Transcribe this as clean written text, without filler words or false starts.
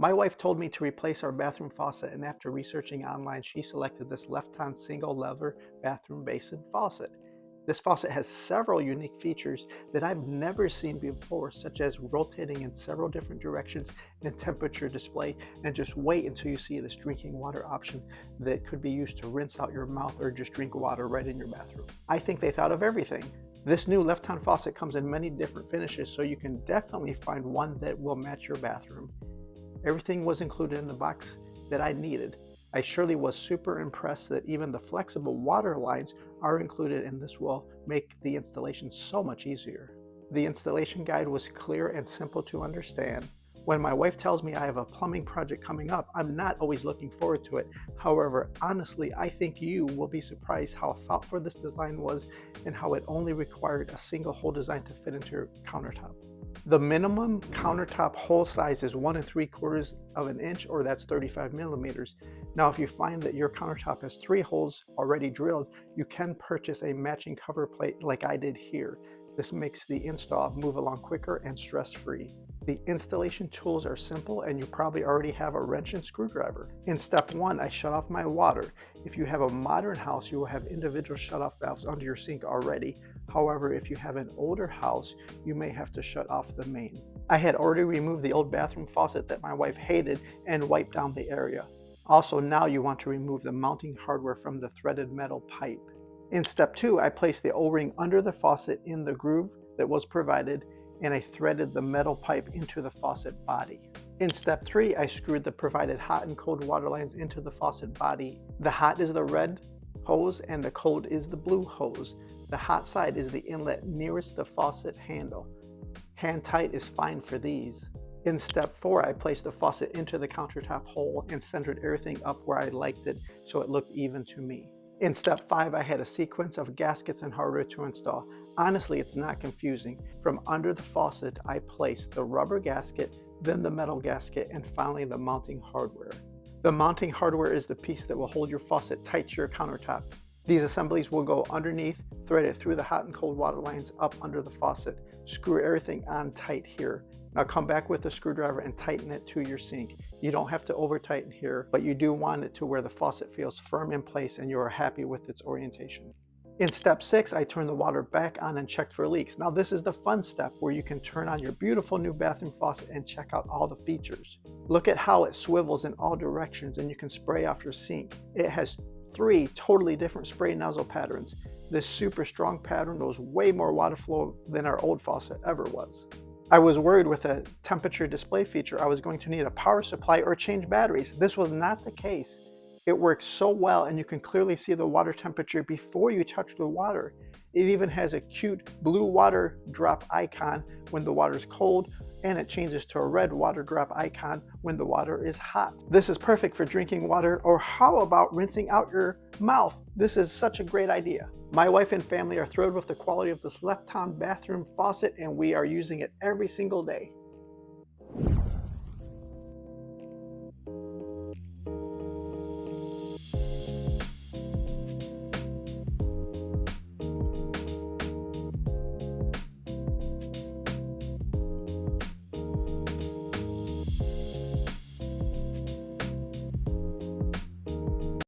My wife told me to replace our bathroom faucet, and after researching online, she selected this Lefton single lever bathroom basin faucet. This faucet has several unique features that I've never seen before, such as rotating in several different directions and temperature display. And just wait until you see this drinking water option that could be used to rinse out your mouth or just drink water right in your bathroom. I think they thought of everything. This new Lefton faucet comes in many different finishes, so you can definitely find one that will match your bathroom. Everything was included in the box that I needed. I surely was super impressed that even the flexible water lines are included, and this will make the installation so much easier. The installation guide was clear and simple to understand. When my wife tells me I have a plumbing project coming up, I'm not always looking forward to it. However, honestly, I think you will be surprised how thoughtful this design was and how it only required a single hole design to fit into your countertop. The minimum countertop hole size is 1 3/4 of an inch, or that's 35 millimeters. Now, if you find that your countertop has 3 holes already drilled, you can purchase a matching cover plate like I did here. This makes the install move along quicker and stress-free. The installation tools are simple, and you probably already have a wrench and screwdriver. In step 1, I shut off my water. If you have a modern house, you will have individual shut-off valves under your sink already. However, if you have an older house, you may have to shut off the main. I had already removed the old bathroom faucet that my wife hated and wiped down the area. Also, now you want to remove the mounting hardware from the threaded metal pipe. In step 2, I placed the O-ring under the faucet in the groove that was provided, and I threaded the metal pipe into the faucet body. In step 3, I screwed the provided hot and cold water lines into the faucet body. The hot is the red hose and the cold is the blue hose. The hot side is the inlet nearest the faucet handle. Hand tight is fine for these. In step 4, I placed the faucet into the countertop hole and centered everything up where I liked it so it looked even to me. In step 5, I had a sequence of gaskets and hardware to install. Honestly, it's not confusing. From under the faucet, I placed the rubber gasket, then the metal gasket, and finally the mounting hardware. The mounting hardware is the piece that will hold your faucet tight to your countertop. These assemblies will go underneath, thread it through the hot and cold water lines up under the faucet. Screw everything on tight here. Now come back with a screwdriver and tighten it to your sink. You don't have to over tighten here, but you do want it to where the faucet feels firm in place and you are happy with its orientation. In step 6, I turned the water back on and checked for leaks. Now this is the fun step where you can turn on your beautiful new bathroom faucet and check out all the features. Look at how it swivels in all directions and you can spray off your sink. It has 3 totally different spray nozzle patterns. This super strong pattern knows way more water flow than our old faucet ever was. I was worried with a temperature display feature I was going to need a power supply or change batteries. This was not the case. It works so well, and you can clearly see the water temperature before you touch the water. It even has a cute blue water drop icon when the water is cold, and it changes to a red water drop icon when the water is hot. This is perfect for drinking water, or how about rinsing out your mouth? This is such a great idea. My wife and family are thrilled with the quality of this Lefton bathroom faucet, and we are using it every single day.